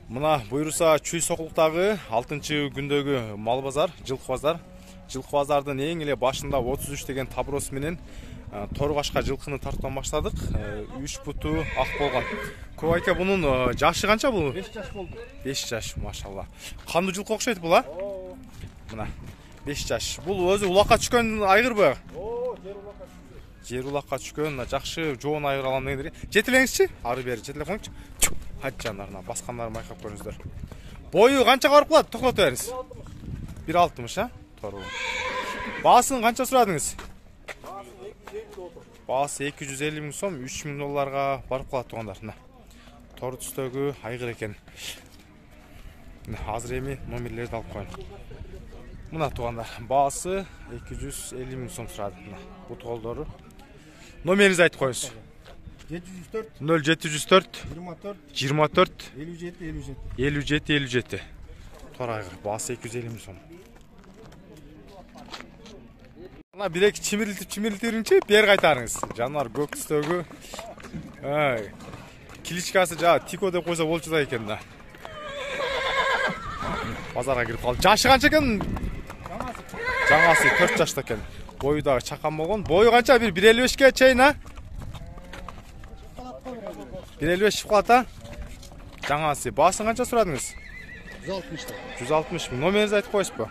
Мына буйруса Чүй Сокулуктагы 6-күндөгү мал базар, жылкы базар. Жылкы базардын эң эле башында 33 деген табырос менен торгашка жылкыны тарттан баштадык. 3 буту ак болгон. Көп айка бунун жашы канча бул? 5 жаш болду. 5 жаш, машалла. Кандуу жылкы окшойт бул, а? Мына 5 жаш. Бул өзү улакка түшкөн айгырбы? Жер улакка түшкөн, жакшы жоон айгыр алам дегендер. Жетелеңизчи? Ары бери жетелеп коюңчу. Hadi canlarına, baskanları maykap görünüzler. Boyu kança varıp kıladı, toklatıp veriniz. 1.60 ha? Doğru. Bağısını kança suradınız? Bağısı 250 bin som, 3 bin dolarga varıp kıladı toğanlar. Toru tüstөгü aygır eken. Hazır emi nomerleri de alıp koyun. Muna toğanlar, bağısı 250 bin som suradı. Bu toğal doğru. Nomerinizi aytıp koyunuz. 0704 24 57 Tor айгыр басы 250 сом. Ана бирек чимирилтип бер кайтарыңыз. Жанар көк түстөгү. Кличкасы жа Тико деп койсо болчу да экен да. Базарга кирип калды. Жашы канча экен? Жаңасы 4 жашта экен. Бою дагы чакан болгон. Бою канча? 1.55ке чейин, а? 1.55 шифлата. Жаңасы басын канча сурадыңыз? 160 мың. Номеріңізді айтып қойсыз ба?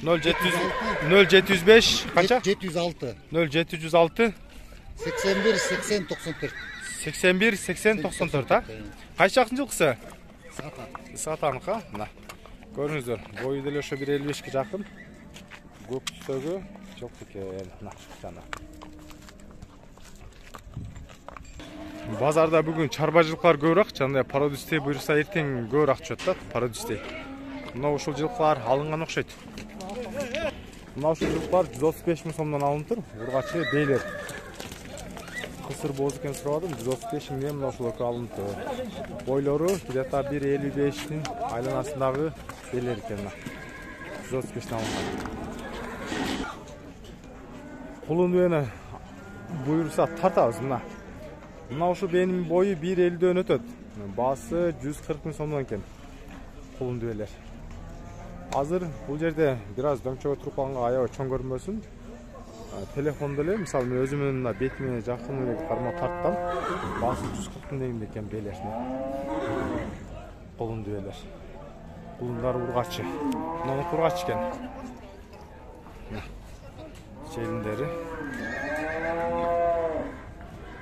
0705 қанша? 0706 81 80 94. 81 80 94, а? Қайсы жақтың жылқысы? Сатанықа. Мына. Көріңіздер, бойы деле ошо 1.55ке жақын. Көк түстөгү жылқы екен. Мына, жана. Базарда бүгүн чарба жылкылар көбүрөөк, жандай пародистей буйруса эртең көбүрөөк түшөт да, пародистей. Мына ушул жылкылар алынган окшойт. Мына ушул жылкылар 135 миң сомдон алынып тур. Ургачы бейлер. Кысыр боз экен сурабадым, 135 миңден мына ушул экөө алынып тур. Бойлору где-то 1.55-тин айланасындагы бейлер экен. 135-тен алынган. Кулун бени буйруса тартабыз мына. Мына ушу бенин бою 1.50дөн өтөт. Басы 140 миң сомдон экен. Кулун дүбелер. Азыр бул жерде бир аз дөңчөгө туруп калганга аябай чоң көрүнбөсүн. Телефондо эле, мисалы мен өзүмүн мына бетиме жакын эле кармап тарттым. Басы 140 миң дегенде экен бейлер. Кулун дүбелер. Кулундар ургачы. Мына ургачы экен. Челиндери.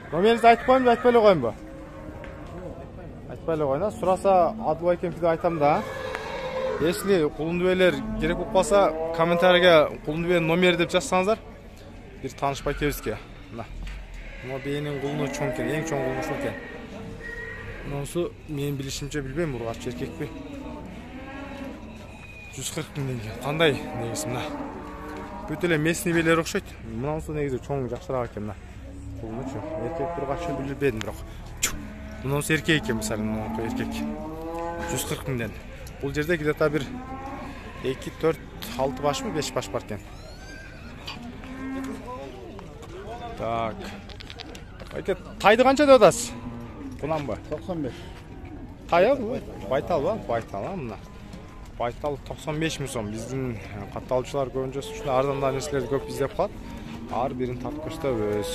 Номеріңізді айтып қойым ба, айтпай эле коеюн ба? Айтпай эле коеюн, сураса адыбай экенки деп айтам да. Если кулундүбелер керек болуп калса, комментарийге кулундүбенин номери деп жазсаңыздар, бир таанышпай кетебизге. Мына. Мына бейнин кулуну чоң экен, эң чоң кулуну ушул экен. Мунусу менин билишимче билбейм, ургачы эркекпи. 140 миң теңге. Кандай негизи мына. Бүт эле местный белер окшойт. Мунусу негизи чоң жакшыраак экен мына. Bulmuş. Erkek burgaçı bilbedim biroq. Bunun erkek eкен мисалы, мына эркек. 140 миңден. Бул жерде где-то бир 2 4 6 башмы, 5 баш бар экен. Так. Айке, тайды канча деп атасыз? Кунанбы? 95. Тая бу? Байтал ба? Байтал, мына. Байтал 95 миң сом. Биздин катталуучулар көбүнчө ушундай арзандаа нерселерди көп издеп калат. Ар бирин тартып көрсөтөбүз.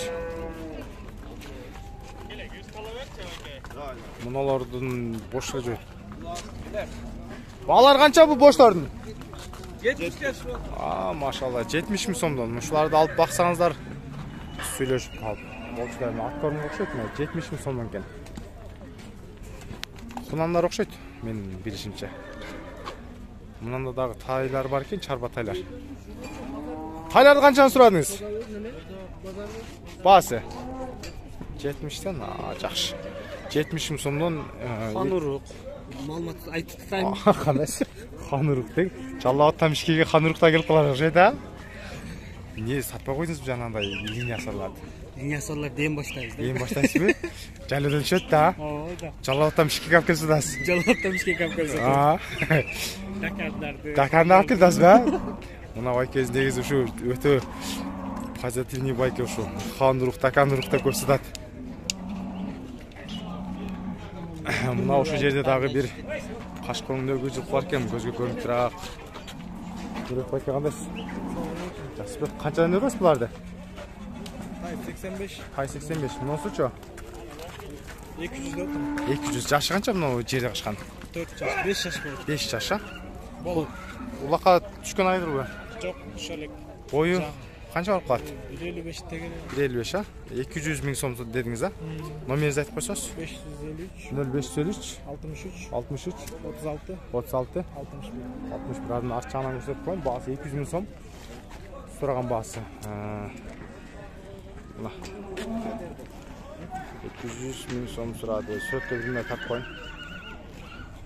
Мыналардын бош эле жойт. Баалар канча бу боштордун? 70. Машалла, 70 миң сомдон. Ушуларды алып баксаңыздар, сүйлөшүп калып. Болчудай ат көрүнгө окшойт, 70 миң сомдон экен. Кунандар окшойт, менин билишимче. Мынанда дагы тайлар бар экен, чарба тайлар. Тайларды канчаны сурадыңыз? Басы 70тен, жакшы. 70 миң сомдон Ханурук. Маалымат айтып атайын. Кандайсы? Ханурук дег. Жаллабаттан Бишкекке Ханурукта келип калар окшойт, а? Эмне сатпай койдуңузбу жанагындай линиясырларды? Линиясырлар дем баштайбыз да. Дем баштайсызбы? Жалел ölчөт да? Ооба. Жаллабаттан Бишкекке алып келип атасыз. Жаллабаттан Бишкекке алып келип атасыз. Дакардарды. Дакарды алып келип атасыз ба? Мына байкез негизи ушу өтө позитивный байке ушу. Ханурук, Дакардарды көрсөтөт. Мына ошол жерде дагы бир каш көңдөгү жылкы бар экен, көзгө көрүнүп турат. Көрөк байке кандайсыз? Жакшы. Канчадан өрөсүз буларды? Тай 85. Тай 85. Мунусучу? 200 деп. 200. Жашы канча мына жерде кашкан? 4 жаш, 5 жаш болот. 5 жаша? Болот. Улакка түшкөн айдырбы? Жок, ошолек. Бою канча болуп калат? 155 деген. 155, а? 200 миң сом дедиңиз, а? Номеринизди айтып койсоңуз? 553 0553 63 63 36 36 61. 61 ардын арт жагынан көрсөтүп коеюн. Баасы 200 миң сом. Сураган баасы. Мына 200 миң сом сурады. Сөткө билмей тартып коеюн.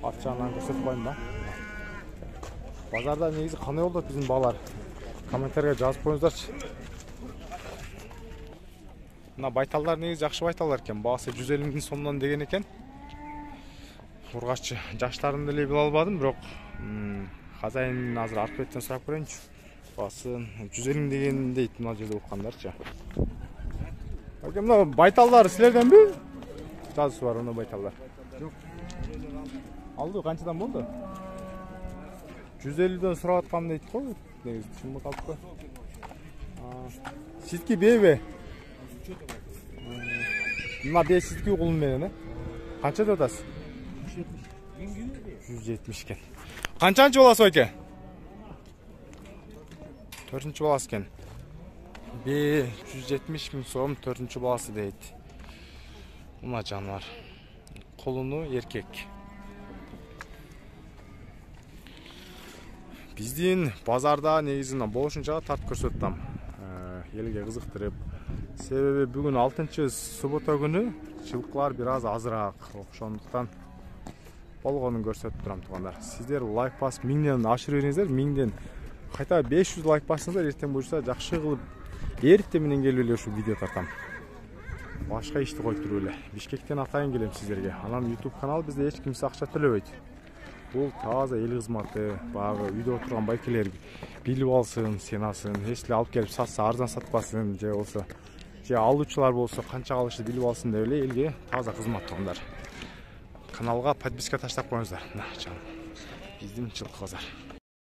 Арт жагынан көрсөтүп коеюн да. Базарда негизи кандай болду биздин баалар? Комментарийге жазып коюңуздарчы. Мына байталдар негизи жакшы байталдар экен. Баасы 150 миң сомдон деген экен. Ургаччы жаштарын деле биле албадым, бирок хозяин азыр арт беттен сурап көрөйүнчү. Баасы 150 миң деген дейт мына жерде уккандарчы. Аке, мына байталдар силерденби? Жазысы бар мына байталдар. Жок. Алды канчадан болду? 150дөн сурап аткан дейт го. Негизи түшүнбөй калыппы. Ситки бейбе? Мына бей ситки кулун менен, э? Канча деп атасыз? 170 экен. Канчанчы боласыз байке? 4-чү боласыз экен. Бе 170 миң сом 4-чү боласы дейт. Мына жаныбар. Колуну эркек. Биздин базарда негизи болушунча тартып көрсөттүм. Элге кызыктырып. Себеби бүгүн 6-суббота күнү жылкылар бир аз азыраак. Ошондуктан болгонун көрсөтүп турам туугандар. Сиздер лайк басып 1000ден ашырып бериңиздер. 1000ден кайта 500 лайк бассаңыздар, эртең буюрса жакшы кылып эртең менен келип эле ушул видео тартам. Башка ишти коюп туруп эле. Бишкектен атайын келем сиздерге. Анан YouTube канал бизде эч кимсе акча төлөбөйт. Бул таза эл кызматы, багы үйдө отурган байкелер билип алсын, сенасын, эч эле алып келип сатса арзан сатпасын, же болсо же алуучулар болсо канча алышты билип алсын деп эле элге таза кызмат туугандар. Каналга подписка таштап коюңуздар. Мына биздин жылкы базар.